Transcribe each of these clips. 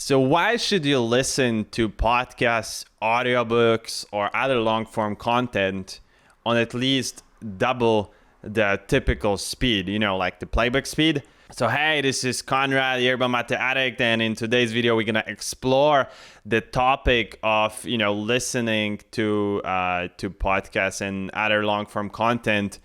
So why should you listen to podcasts, audiobooks, or other long-form content on at least double the typical speed, like the playback speed? So hey, this is Konrad, Yerba, Addict, and in today's video, we're gonna explore the topic of listening to podcasts and other long-form content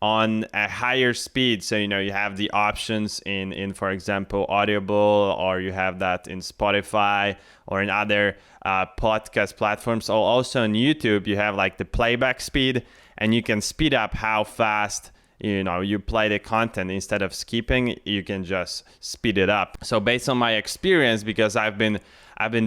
on a higher speed. So you have the options in for example Audible, or you have that in Spotify or in other podcast platforms, or also on YouTube you have like the playback speed, and you can speed up how fast you play the content. Instead of skipping, you can just speed it up. So based on my experience, because I've been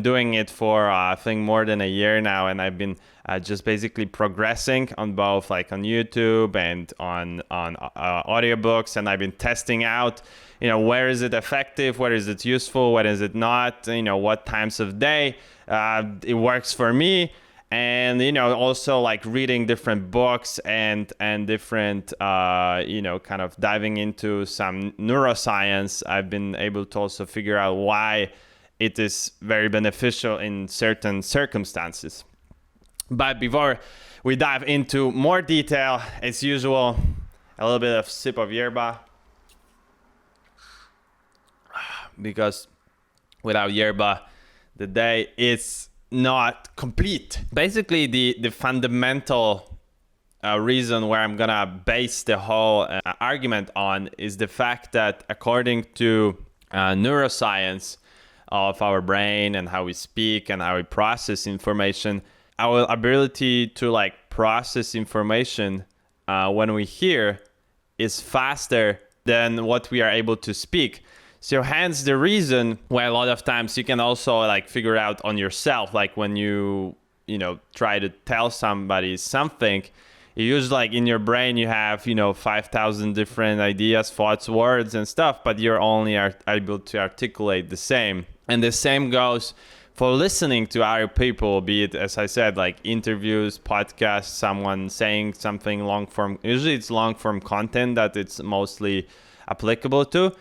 doing it for I think more than a year now, and I've been just basically progressing on both, like on YouTube and on audiobooks, and I've been testing out where is it effective, where is it useful, where is it not, what times of day it works for me. And also like reading different books and different kind of diving into some neuroscience, I've been able to also figure out why it is very beneficial in certain circumstances. But before we dive into more detail, as usual, a little bit of sip of yerba, because without yerba the day is not complete. Basically, the fundamental reason where I'm gonna base the whole argument on is the fact that according to neuroscience of our brain and how we speak and how we process information, our ability to process information when we hear is faster than what we are able to speak. So hence the reason why a lot of times you can also figure out on yourself, like when you try to tell somebody something, you use in your brain you have 5,000 different ideas, thoughts, words and stuff, but you're only able to articulate the same. And the same goes for listening to other people, be it, as I said, like interviews, podcasts, someone saying something long form. Usually it's long form content that it's mostly applicable to,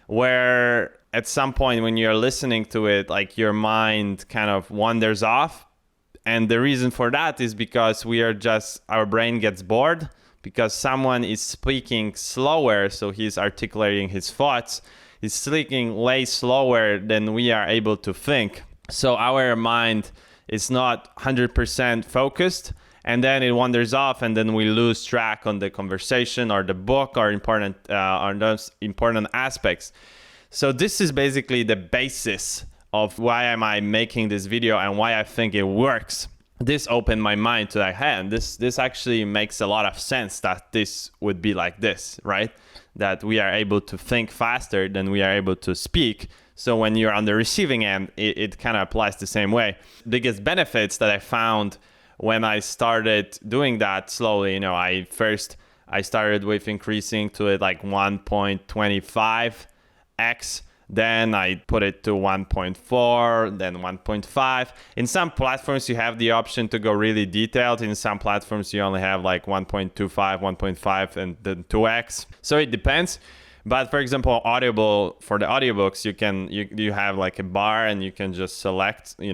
where at some point when you're listening to it, your mind kind of wanders off. And the reason for that is because our brain gets bored because someone is speaking slower. So he's articulating his thoughts. He's speaking way slower than we are able to think. So our mind is not 100% focused, and then it wanders off, and then we lose track on the conversation or the book or on those important aspects. So this is basically the basis of why am I making this video and why I think it works. This opened my mind to this actually makes a lot of sense that this would be like this, right? That we are able to think faster than we are able to speak. So when you're on the receiving end, it kind of applies the same way. Biggest benefits that I found when I started doing that slowly, I started with increasing to it 1.25x. Then I put it to 1.4, then 1.5. In some platforms, you have the option to go really detailed. In some platforms, you only have 1.25, 1.5, and then 2x. So it depends. But for example, Audible, for the audiobooks, you have a bar, and you can just select, you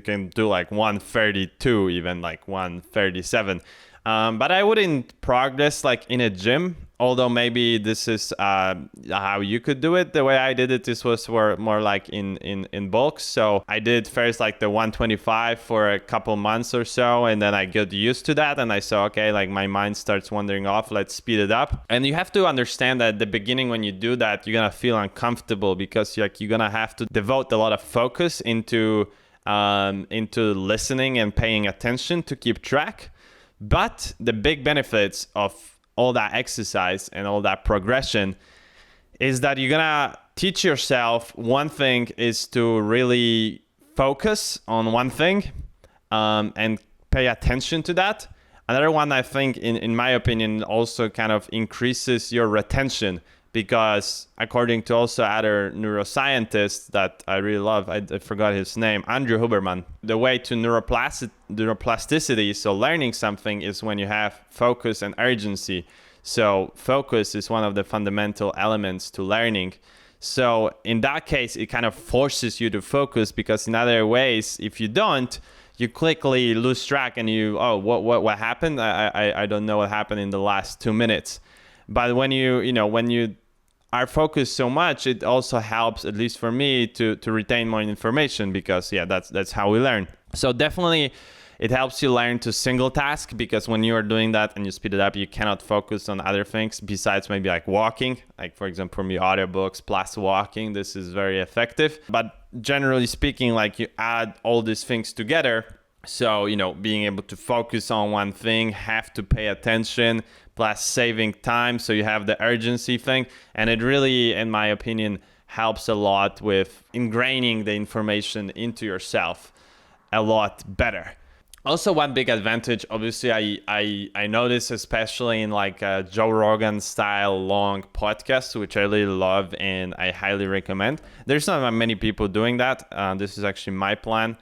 can do 132, even 137. But I wouldn't progress in a gym, although maybe this is how you could do it. The way I did it, this was more in bulk. So I did first the 125 for a couple months or so, and then I got used to that, and I saw, okay, my mind starts wandering off, let's speed it up. And you have to understand that at the beginning when you do that, you're gonna feel uncomfortable because you're gonna have to devote a lot of focus into listening and paying attention to keep track. But the big benefits of all that exercise and all that progression is that you're gonna teach yourself. One thing is to really focus on one thing and pay attention to that. Another one, I think, in my opinion, also kind of increases your retention, because according to also other neuroscientists that I really love, I forgot his name, Andrew Huberman, the way to neuroplasticity, so learning something, is when you have focus and urgency. So focus is one of the fundamental elements to learning. So in that case, it kind of forces you to focus, because in other ways, if you don't, you quickly lose track and what happened? I don't know what happened in the last 2 minutes. But when you are focused so much, it also helps, at least for me, to retain more information, because that's how we learn. So definitely it helps you learn to single task, because when you are doing that and you speed it up, you cannot focus on other things besides maybe like walking. Like, for example, for me, audiobooks plus walking, this is very effective. But generally speaking, like, you add all these things together. So, being able to focus on one thing, have to pay attention, plus saving time. So you have the urgency thing. And it really, in my opinion, helps a lot with ingraining the information into yourself a lot better. Also, one big advantage, obviously, I notice, especially in like Joe Rogan style long podcasts, which I really love and I highly recommend. There's not many people doing that. This is actually my plan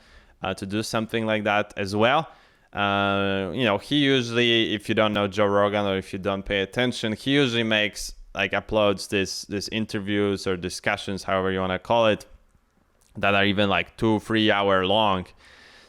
to do something like that as well. He usually, if you don't know Joe Rogan or if you don't pay attention, he usually uploads this interviews or discussions, however you want to call it, that are even like 2-3 hour long.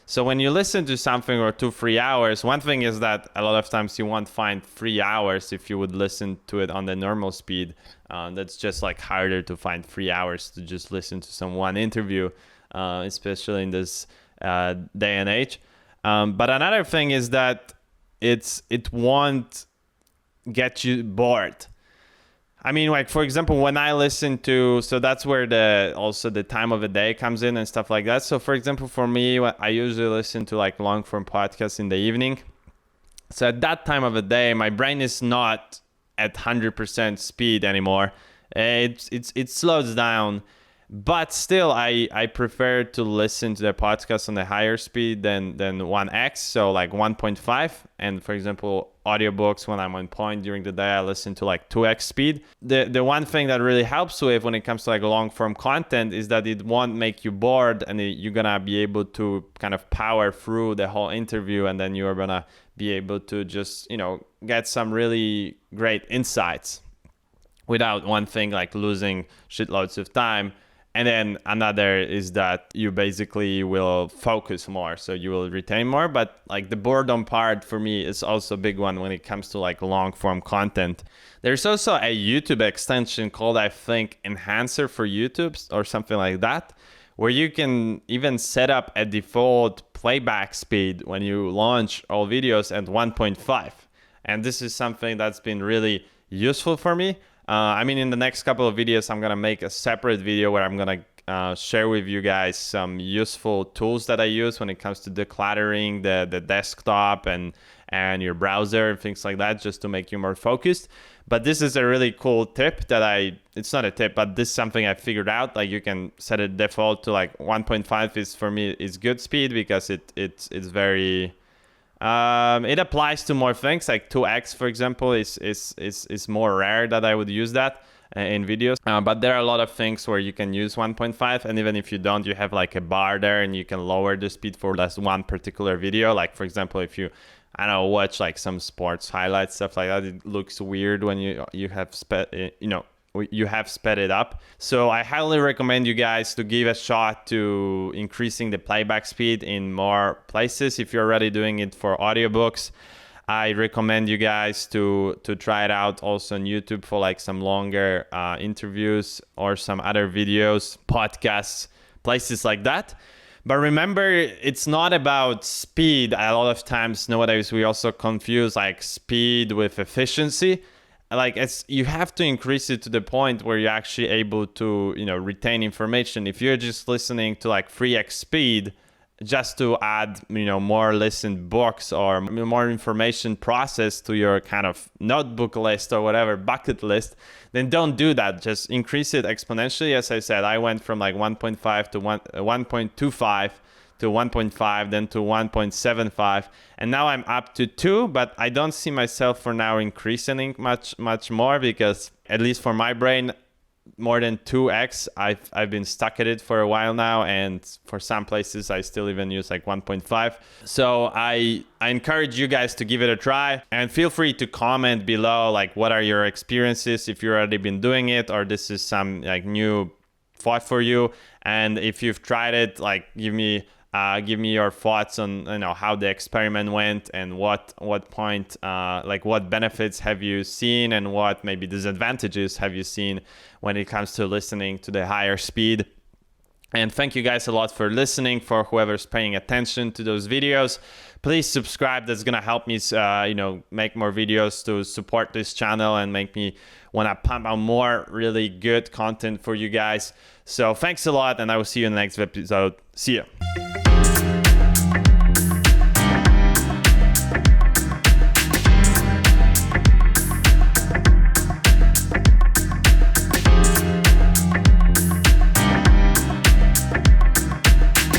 So when you listen to something or 2-3 hours, one thing is that a lot of times you won't find 3 hours if you would listen to it on the normal speed. That's just like harder to find 3 hours to just listen to some one interview, especially in this day and age. But another thing is that it won't get you bored. I mean, like, for example, when I listen to, so that's where the time of the day comes in and stuff like that. So for example, for me, I usually listen to like long form podcasts in the evening. So at that time of the day, my brain is not at 100% speed anymore. It slows down, but still I prefer to listen to the podcast on the higher speed than 1x, so like 1.5. And for example, audiobooks, when I'm on point during the day, I listen to like 2x speed. The one thing that really helps with when it comes to like long form content is that it won't make you bored, and you're gonna be able to kind of power through the whole interview, and then you're gonna be able to just get some really great insights without, one thing, like losing shitloads of time. And then another is that you basically will focus more, so you will retain more. But like the boredom part for me is also a big one when it comes to like long form content. There's also a YouTube extension called, I think, Enhancer for YouTube or something like that, where you can even set up a default playback speed when you launch all videos at 1.5. And this is something that's been really useful for me. In the next couple of videos, I'm going to make a separate video where I'm going to share with you guys some useful tools that I use when it comes to decluttering the desktop and your browser and things like that, just to make you more focused. But this is a really cool tip that it's not a tip, but this is something I figured out. Like, you can set it default to like 1.5 is, for me, is good speed, because it's very... it applies to more things, like 2x, for example, is more rare that I would use that in videos. But there are a lot of things where you can use 1.5, and even if you don't, you have like a bar there, and you can lower the speed for less one particular video. Like, for example, if you, watch like some sports highlights, stuff like that, it looks weird when you have sped it up. So I highly recommend you guys to give a shot to increasing the playback speed in more places. If you're already doing it for audiobooks, I recommend you guys to try it out also on YouTube for like some longer interviews or some other videos, podcasts, places like that. But remember, it's not about speed. A lot of times nowadays we also confuse like speed with efficiency. Like, you have to increase it to the point where you're actually able to retain information. If you're just listening to like 3x speed just to add more listened books or more information processed to your kind of notebook list or whatever bucket list, then don't do that. Just increase it exponentially. As I said, I went from like 1.5 to 1.25 to 1.5, then to 1.75, and now I'm up to 2, but I don't see myself for now increasing much more, because at least for my brain, more than 2x. I've been stuck at it for a while now, and for some places I still even use like 1.5. So I encourage you guys to give it a try, and feel free to comment below like what are your experiences, if you've already been doing it or this is some like new thought for you. And if you've tried it, like give me your thoughts on how the experiment went, and what point like what benefits have you seen, and what maybe disadvantages have you seen when it comes to listening to the higher speed. And thank you guys a lot for listening. For whoever's paying attention to those videos, please subscribe. That's gonna help me make more videos to support this channel and make me want to pump out more really good content for you guys. So thanks a lot, and I will see you in the next episode. See ya.